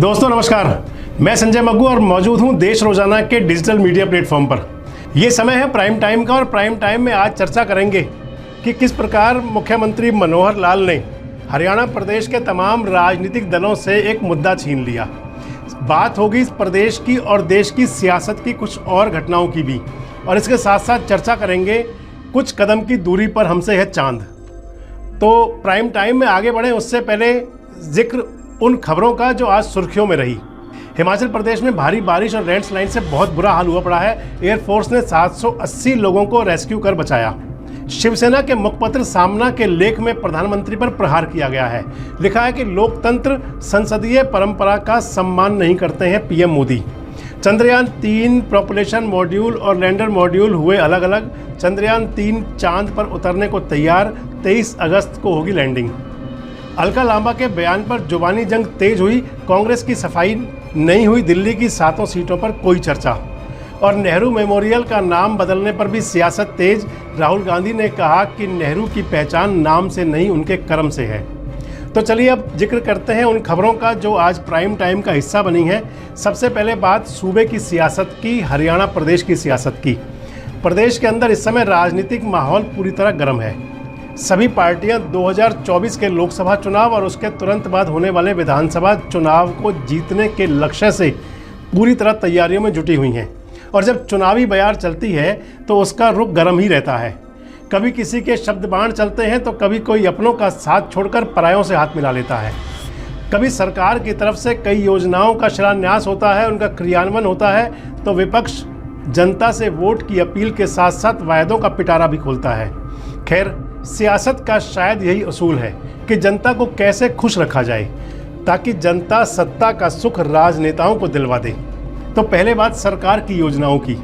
दोस्तों नमस्कार, मैं संजय मग्गू और मौजूद हूं देश रोजाना के डिजिटल मीडिया प्लेटफॉर्म पर। ये समय है प्राइम टाइम का और प्राइम टाइम में आज चर्चा करेंगे कि किस प्रकार मुख्यमंत्री मनोहर लाल ने हरियाणा प्रदेश के तमाम राजनीतिक दलों से एक मुद्दा छीन लिया। बात होगी इस प्रदेश की और देश की सियासत की कुछ और घटनाओं की भी, और इसके साथ साथ चर्चा करेंगे कुछ कदम की दूरी पर हमसे है चांद। तो प्राइम टाइम में आगे बढ़ें उससे पहले जिक्र उन खबरों का जो आज सुर्खियों में रही। हिमाचल प्रदेश में भारी बारिश और लैंडस्लाइड से बहुत बुरा हाल हुआ पड़ा है। एयरफोर्स ने 780 लोगों को रेस्क्यू कर बचाया। शिवसेना के मुखपत्र सामना के लेख में प्रधानमंत्री पर प्रहार किया गया है। लिखा है कि लोकतंत्र संसदीय परंपरा का सम्मान नहीं करते हैं PM Modi. Chandrayaan 3 propulsion module और लैंडर मॉड्यूल हुए अलग अलग। चंद्रयान 3 चांद पर उतरने को तैयार, 23 अगस्त को होगी लैंडिंग। अलका लांबा के बयान पर जुबानी जंग तेज हुई। कांग्रेस की सफाई नहीं हुई। दिल्ली की 7 सीटों पर कोई चर्चा। और नेहरू मेमोरियल का नाम बदलने पर भी सियासत तेज। राहुल गांधी ने कहा कि नेहरू की पहचान नाम से नहीं उनके कर्म से है। तो चलिए अब जिक्र करते हैं उन खबरों का जो आज प्राइम टाइम का हिस्सा बनी है। सबसे पहले बात सूबे की सियासत की, हरियाणा प्रदेश की सियासत की। प्रदेश के अंदर इस समय राजनीतिक माहौल पूरी तरह गर्म है। सभी पार्टियां 2024 के लोकसभा चुनाव और उसके तुरंत बाद होने वाले विधानसभा चुनाव को जीतने के लक्ष्य से पूरी तरह तैयारियों में जुटी हुई हैं। और जब चुनावी बयार चलती है तो उसका रुख गर्म ही रहता है। कभी किसी के शब्द बाण चलते हैं तो कभी कोई अपनों का साथ छोड़कर परायों से हाथ मिला लेता है। कभी सरकार की तरफ से कई योजनाओं का शिलान्यास होता है, उनका क्रियान्वयन होता है, तो विपक्ष जनता से वोट की अपील के साथ साथ वायदों का पिटारा भी खोलता है। खैर, सियासत का शायद यही असूल है कि जनता को कैसे खुश रखा जाए ताकि जनता सत्ता का सुख राजनेताओं को दिलवा दे। तो पहले बात सरकार की योजनाओं की।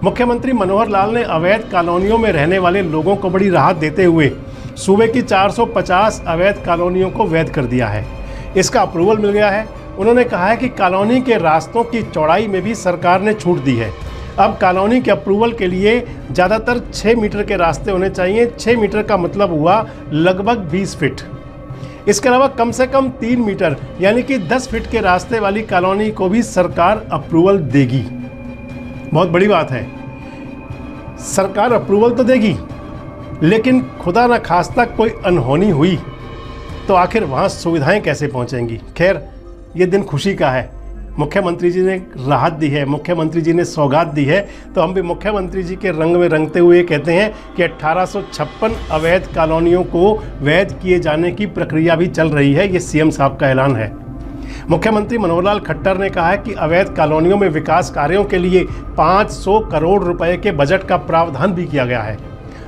मुख्यमंत्री मनोहर लाल ने अवैध कॉलोनियों में रहने वाले लोगों को बड़ी राहत देते हुए सूबे की 450 अवैध कॉलोनियों को वैध कर दिया है। इसका अप्रूवल मिल गया है। उन्होंने कहा है कि कॉलोनी के रास्तों की चौड़ाई में भी सरकार ने छूट दी है। अब कॉलोनी के अप्रूवल के लिए ज़्यादातर 6 मीटर के रास्ते होने चाहिए। 6 मीटर का मतलब हुआ लगभग 20 फीट। इसके अलावा कम से कम 3 मीटर यानी कि 10 फीट के रास्ते वाली कॉलोनी को भी सरकार अप्रूवल देगी। बहुत बड़ी बात है, सरकार अप्रूवल तो देगी, लेकिन खुदा न खास्ता कोई अनहोनी हुई तो आखिर वहाँ सुविधाएं कैसे पहुँचेंगी। खैर, ये दिन खुशी का है। मुख्यमंत्री जी ने राहत दी है, मुख्यमंत्री जी ने सौगात दी है, तो हम भी मुख्यमंत्री जी के रंग में रंगते हुए कहते हैं कि 1856 अवैध कॉलोनियों को वैध किए जाने की प्रक्रिया भी चल रही है। ये सीएम साहब का ऐलान है। मुख्यमंत्री मनोहर लाल खट्टर ने कहा है कि अवैध कॉलोनियों में विकास कार्यों के लिए 500 करोड़ रुपए के बजट का प्रावधान भी किया गया है,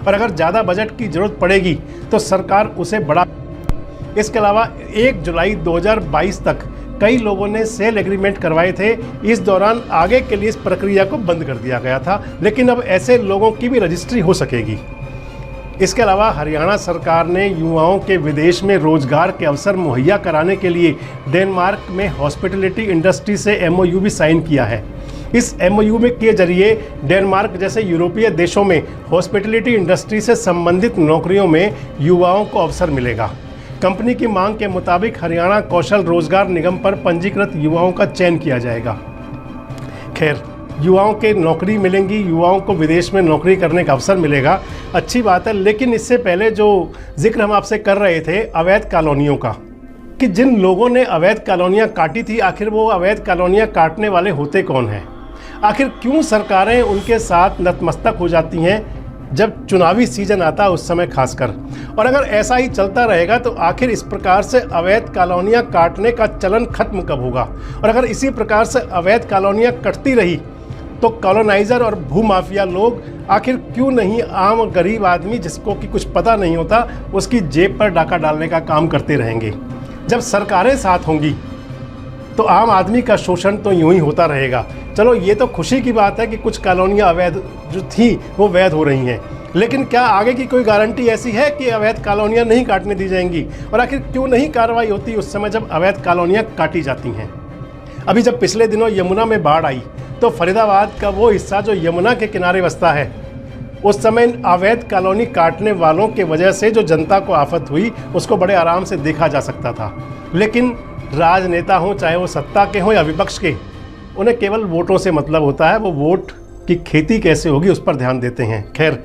और अगर ज़्यादा बजट की जरूरत पड़ेगी तो सरकार उसे बढ़ा। इसके अलावा 1 जुलाई 2022 तक कई लोगों ने सेल एग्रीमेंट करवाए थे। इस दौरान आगे के लिए इस प्रक्रिया को बंद कर दिया गया था, लेकिन अब ऐसे लोगों की भी रजिस्ट्री हो सकेगी। इसके अलावा हरियाणा सरकार ने युवाओं के विदेश में रोजगार के अवसर मुहैया कराने के लिए डेनमार्क में हॉस्पिटलिटी इंडस्ट्री से MOU भी साइन किया है। इस MOU में के जरिए डेनमार्क जैसे यूरोपीय देशों में हॉस्पिटलिटी इंडस्ट्री से संबंधित नौकरियों में युवाओं को अवसर मिलेगा। कंपनी की मांग के मुताबिक हरियाणा कौशल रोजगार निगम पर पंजीकृत युवाओं का चयन किया जाएगा। खैर, युवाओं के नौकरी मिलेंगी, युवाओं को विदेश में नौकरी करने का अवसर मिलेगा, अच्छी बात है। लेकिन इससे पहले जो जिक्र हम आपसे कर रहे थे अवैध कॉलोनियों का, कि जिन लोगों ने अवैध कॉलोनियाँ काटी थी, आखिर वो अवैध कॉलोनियाँ काटने वाले होते कौन हैं? आखिर क्यों सरकारें उनके साथ नतमस्तक हो जाती हैं जब चुनावी सीजन आता है उस समय खासकर? और अगर ऐसा ही चलता रहेगा तो आखिर इस प्रकार से अवैध कॉलोनियाँ काटने का चलन खत्म कब होगा? और अगर इसी प्रकार से अवैध कॉलोनियाँ कटती रही तो कॉलोनाइजर और भूमाफिया लोग आखिर क्यों नहीं आम गरीब आदमी जिसको कि कुछ पता नहीं होता उसकी जेब पर डाका डालने का काम करते रहेंगे? जब सरकारें साथ होंगी तो आम आदमी का शोषण तो यूं ही होता रहेगा। चलो, ये तो खुशी की बात है कि कुछ कॉलोनियाँ अवैध जो थी वो वैध हो रही हैं, लेकिन क्या आगे की कोई गारंटी ऐसी है कि अवैध कॉलोनियाँ नहीं काटने दी जाएंगी? और आखिर क्यों नहीं कार्रवाई होती उस समय जब अवैध कॉलोनियाँ काटी जाती हैं? अभी जब पिछले दिनों यमुना में बाढ़ आई तो फरीदाबाद का वो हिस्सा जो यमुना के किनारे बसता है, उस समय अवैध कॉलोनी काटने वालों के वजह से जो जनता को आफत हुई उसको बड़े आराम से देखा जा सकता था। लेकिन राजनेता हों, चाहे वो सत्ता के हों या विपक्ष के, उन्हें केवल वोटों से मतलब होता है। वो वोट की खेती कैसे होगी उस पर ध्यान देते हैं। खैर,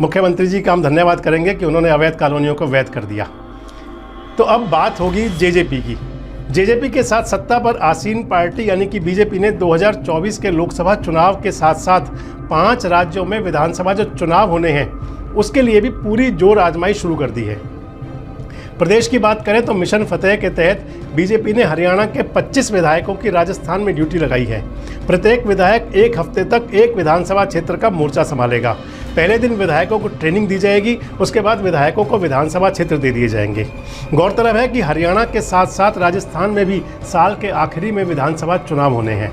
मुख्यमंत्री जी का हम धन्यवाद करेंगे कि उन्होंने अवैध कॉलोनियों को वैध कर दिया। तो अब बात होगी जेजेपी की। जेजेपी के साथ सत्ता पर आसीन पार्टी यानी कि बीजेपी ने 2024 के लोकसभा चुनाव के साथ साथ 5 राज्यों में विधानसभा जो चुनाव होने हैं उसके लिए भी पूरी जोर आजमाई शुरू कर दी है। प्रदेश की बात करें तो मिशन फतेह के तहत बीजेपी ने हरियाणा के 25 विधायकों की राजस्थान में ड्यूटी लगाई है। प्रत्येक विधायक 1 हफ्ते तक एक विधानसभा क्षेत्र का मोर्चा संभालेगा। पहले दिन विधायकों को ट्रेनिंग दी जाएगी, उसके बाद विधायकों को विधानसभा क्षेत्र दे दिए जाएंगे। गौरतलब है कि हरियाणा के साथ साथ राजस्थान में भी साल के आखिरी में विधानसभा चुनाव होने हैं।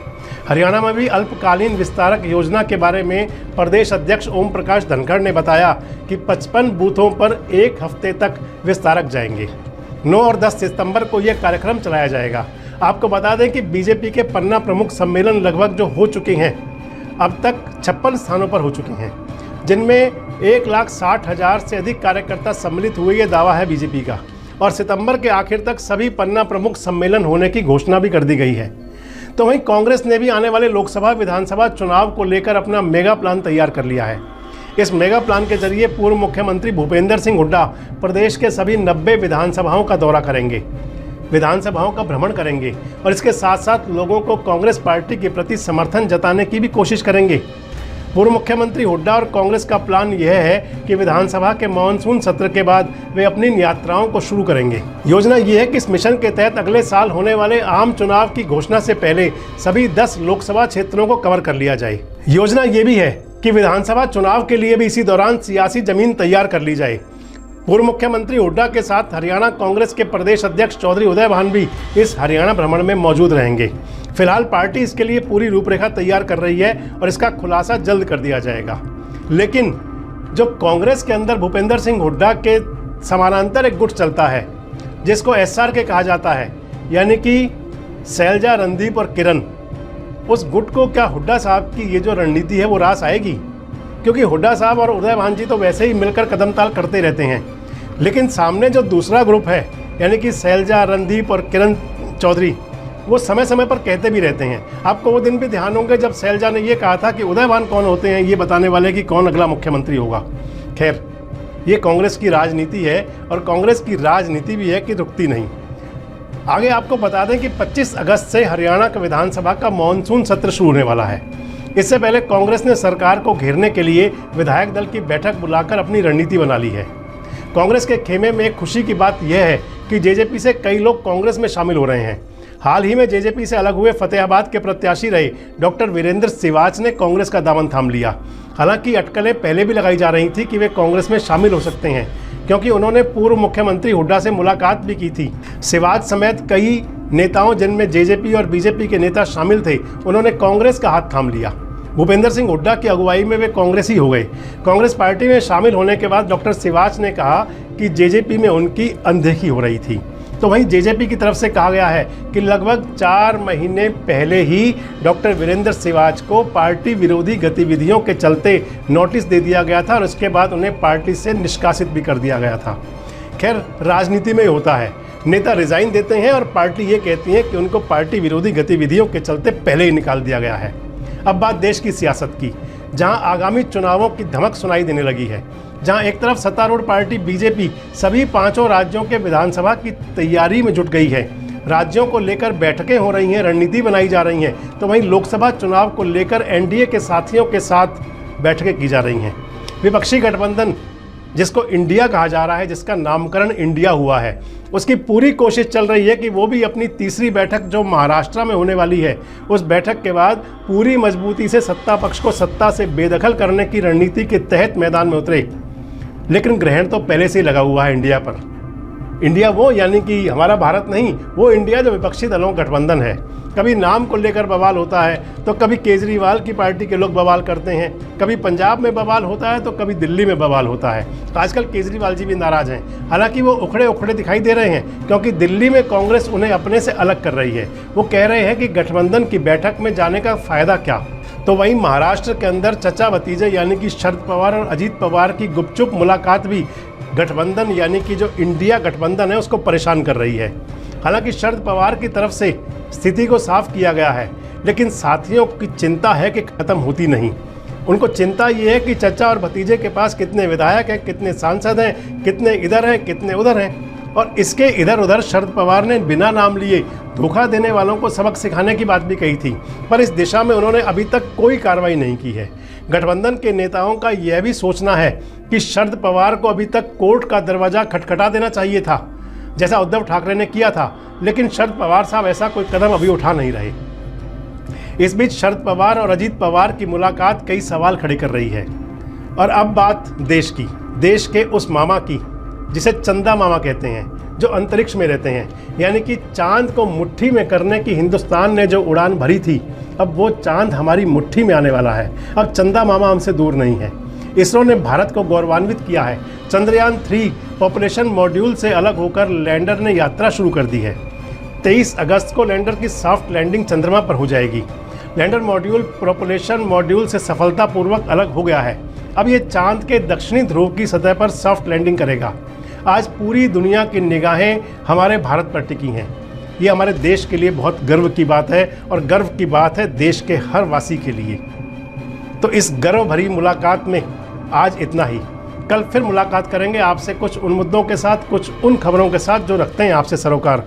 हरियाणा में भी अल्पकालीन विस्तारक योजना के बारे में प्रदेश अध्यक्ष ओम प्रकाश धनखड़ ने बताया कि 55 बूथों पर 1 हफ्ते तक विस्तारक जाएंगे। 9 और 10 सितंबर को यह कार्यक्रम चलाया जाएगा। आपको बता दें कि बीजेपी के पन्ना प्रमुख सम्मेलन लगभग जो हो चुके हैं, अब तक 56 स्थानों पर हो चुके हैं, जिनमें 1,60,000 से अधिक कार्यकर्ता सम्मिलित हुए, ये दावा है बीजेपी का। और सितंबर के आखिर तक सभी पन्ना प्रमुख सम्मेलन होने की घोषणा भी कर दी गई है। तो वहीं कांग्रेस ने भी आने वाले लोकसभा विधानसभा चुनाव को लेकर अपना मेगा प्लान तैयार कर लिया है। इस मेगा प्लान के जरिए पूर्व मुख्यमंत्री भूपेंद्र सिंह हुड्डा प्रदेश के सभी 90 विधानसभाओं का दौरा करेंगे, विधानसभाओं का भ्रमण करेंगे और इसके साथ साथ लोगों को कांग्रेस पार्टी के प्रति समर्थन जताने की भी कोशिश करेंगे। पूर्व मुख्यमंत्री हुड्डा और कांग्रेस का प्लान यह है कि विधानसभा के मानसून सत्र के बाद वे अपनी यात्राओं को शुरू करेंगे। योजना यह है कि इस मिशन के तहत अगले साल होने वाले आम चुनाव की घोषणा से पहले सभी 10 लोकसभा क्षेत्रों को कवर कर लिया जाए। योजना ये भी है कि विधानसभा चुनाव के लिए भी इसी दौरान सियासी जमीन तैयार कर ली जाए। पूर्व मुख्यमंत्री हुड्डा के साथ हरियाणा कांग्रेस के प्रदेश अध्यक्ष चौधरी उदय भान भी इस हरियाणा भ्रमण में मौजूद रहेंगे। फिलहाल पार्टी इसके लिए पूरी रूपरेखा तैयार कर रही है और इसका खुलासा जल्द कर दिया जाएगा। लेकिन जो कांग्रेस के अंदर भूपेंद्र सिंह हुड्डा के समानांतर एक गुट चलता है जिसको SRK कहा जाता है, यानी कि शैलजा, रणदीप और किरण, उस गुट को क्या हुड्डा साहब की ये जो रणनीति है वो रास आएगी? क्योंकि हुड्डा साहब और उदय भान जी तो वैसे ही मिलकर कदम ताल करते रहते हैं, लेकिन सामने जो दूसरा ग्रुप है यानी कि शैलजा, रणदीप और किरण चौधरी, वो समय समय पर कहते भी रहते हैं। आपको वो दिन भी ध्यान होंगे जब शैलजा ने ये कहा था कि उदय भान कौन होते हैं ये बताने वाले कि कौन अगला मुख्यमंत्री होगा। खैर, ये कांग्रेस की राजनीति है और कांग्रेस की राजनीति भी है कि रुकती नहीं। आगे आपको बता दें कि 25 अगस्त से हरियाणा का विधानसभा का मानसून सत्र शुरू होने वाला है। इससे पहले कांग्रेस ने सरकार को घेरने के लिए विधायक दल की बैठक बुलाकर अपनी रणनीति बना ली है। कांग्रेस के खेमे में एक खुशी की बात यह है कि जेजेपी से कई लोग कांग्रेस में शामिल हो रहे हैं। हाल ही में जेजेपी से अलग हुए फतेहाबाद के प्रत्याशी रहे डॉक्टर वीरेंद्र सिवाच ने कांग्रेस का दामन थाम लिया। हालांकि अटकलें पहले भी लगाई जा रही थी कि वे कांग्रेस में शामिल हो सकते हैं, क्योंकि उन्होंने पूर्व मुख्यमंत्री हुड्डा से मुलाकात भी की थी। सिवाच समेत कई नेताओं, जिनमें जेजेपी और बीजेपी के नेता शामिल थे, उन्होंने कांग्रेस का हाथ थाम लिया। भूपेंद्र सिंह हुड्डा की अगुवाई में वे कांग्रेसी हो गए। कांग्रेस पार्टी में शामिल होने के बाद डॉक्टर सिवाच ने कहा कि जेजेपी में उनकी अनदेखी हो रही थी। तो वहीं जेजेपी की तरफ से कहा गया है कि लगभग 4 महीने पहले ही डॉक्टर वीरेंद्र सिवाच को पार्टी विरोधी गतिविधियों के चलते नोटिस दे दिया गया था और उसके बाद उन्हें पार्टी से निष्कासित भी कर दिया गया था। खैर, राजनीति में होता है, नेता रिजाइन देते हैं और पार्टी ये कहती है कि उनको पार्टी विरोधी गतिविधियों के चलते पहले ही निकाल दिया गया है। अब बात देश की सियासत की, जहां आगामी चुनावों की धमक सुनाई देने लगी है। जहां एक तरफ सत्तारूढ़ पार्टी बीजेपी सभी 5 राज्यों के विधानसभा की तैयारी में जुट गई है, राज्यों को लेकर बैठकें हो रही हैं, रणनीति बनाई जा रही हैं, तो वहीं लोकसभा चुनाव को लेकर एनडीए के साथियों के साथ बैठकें की जा रही हैं। विपक्षी गठबंधन, जिसको इंडिया कहा जा रहा है, जिसका नामकरण इंडिया हुआ है, उसकी पूरी कोशिश चल रही है कि वो भी अपनी तीसरी बैठक जो महाराष्ट्र में होने वाली है, उस बैठक के बाद पूरी मजबूती से सत्ता पक्ष को सत्ता से बेदखल करने की रणनीति के तहत मैदान में उतरे। लेकिन ग्रहण तो पहले से ही लगा हुआ है इंडिया पर। इंडिया वो यानी कि हमारा भारत नहीं, वो इंडिया जो विपक्षी दलों का गठबंधन है। कभी नाम को लेकर बवाल होता है तो कभी केजरीवाल की पार्टी के लोग बवाल करते हैं, कभी पंजाब में बवाल होता है तो कभी दिल्ली में बवाल होता है। तो आजकल केजरीवाल जी भी नाराज़ हैं, हालांकि वो उखड़े उखड़े दिखाई दे रहे हैं, क्योंकि दिल्ली में कांग्रेस उन्हें अपने से अलग कर रही है। वो कह रहे हैं कि गठबंधन की बैठक में जाने का फ़ायदा क्या। तो वहीं महाराष्ट्र के अंदर चचा भतीजे यानी कि शरद पवार और अजीत पवार की गुपचुप मुलाकात भी गठबंधन यानी कि जो इंडिया गठबंधन है उसको परेशान कर रही है। हालांकि शरद पवार की तरफ से स्थिति को साफ किया गया है, लेकिन साथियों की चिंता है कि खत्म होती नहीं। उनको चिंता ये है कि चचा और भतीजे के पास कितने विधायक हैं, कितने सांसद हैं, कितने इधर हैं, कितने उधर हैं। और इसके इधर उधर शरद पवार ने बिना नाम लिए धोखा देने वालों को सबक सिखाने की बात भी कही थी, पर इस दिशा में उन्होंने अभी तक कोई कार्रवाई नहीं की है। गठबंधन के नेताओं का यह भी सोचना है कि शरद पवार को अभी तक कोर्ट का दरवाजा खटखटा देना चाहिए था, जैसा उद्धव ठाकरे ने किया था, लेकिन शरद पवार साहब ऐसा कोई कदम अभी उठा नहीं रहे। इस बीच शरद पवार और अजीत पवार की मुलाकात कई सवाल खड़े कर रही है। और अब बात देश की, देश के उस मामा की जिसे चंदा मामा कहते हैं, जो अंतरिक्ष में रहते हैं, यानी कि चांद को मुट्ठी में करने की हिंदुस्तान ने जो उड़ान भरी थी, अब वो चांद हमारी मुट्ठी में आने वाला है। अब चंदा मामा हमसे दूर नहीं है। इसरो ने भारत को गौरवान्वित किया है। चंद्रयान 3 पॉपुलेशन मॉड्यूल से अलग होकर लैंडर ने यात्रा शुरू कर दी है। 23 अगस्त को लैंडर की सॉफ्ट लैंडिंग चंद्रमा पर हो जाएगी। लैंडर मॉड्यूल पॉपुलेशन मॉड्यूल से सफलतापूर्वक अलग हो गया है। अब ये चांद के दक्षिणी ध्रुव की सतह पर सॉफ्ट लैंडिंग करेगा। आज पूरी दुनिया की निगाहें हमारे भारत पर टिकी हैं। ये हमारे देश के लिए बहुत गर्व की बात है, और गर्व की बात है देश के हर वासी के लिए। तो इस गर्व भरी मुलाकात में आज इतना ही। कल फिर मुलाकात करेंगे आपसे कुछ उन मुद्दों के साथ, कुछ उन खबरों के साथ जो रखते हैं आपसे सरोकार।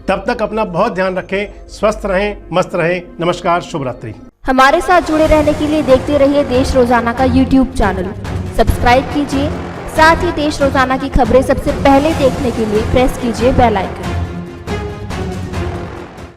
तब तक अपना बहुत ध्यान रखें, स्वस्थ रहें, मस्त रहें। नमस्कार, शुभ रात्रि। हमारे साथ जुड़े रहने के लिए देखते रहिए देश रोजाना का YouTube चैनल सब्सक्राइब कीजिए। साथ ही देश रोजाना की खबरें सबसे पहले देखने के लिए प्रेस कीजिए बेल आइकन।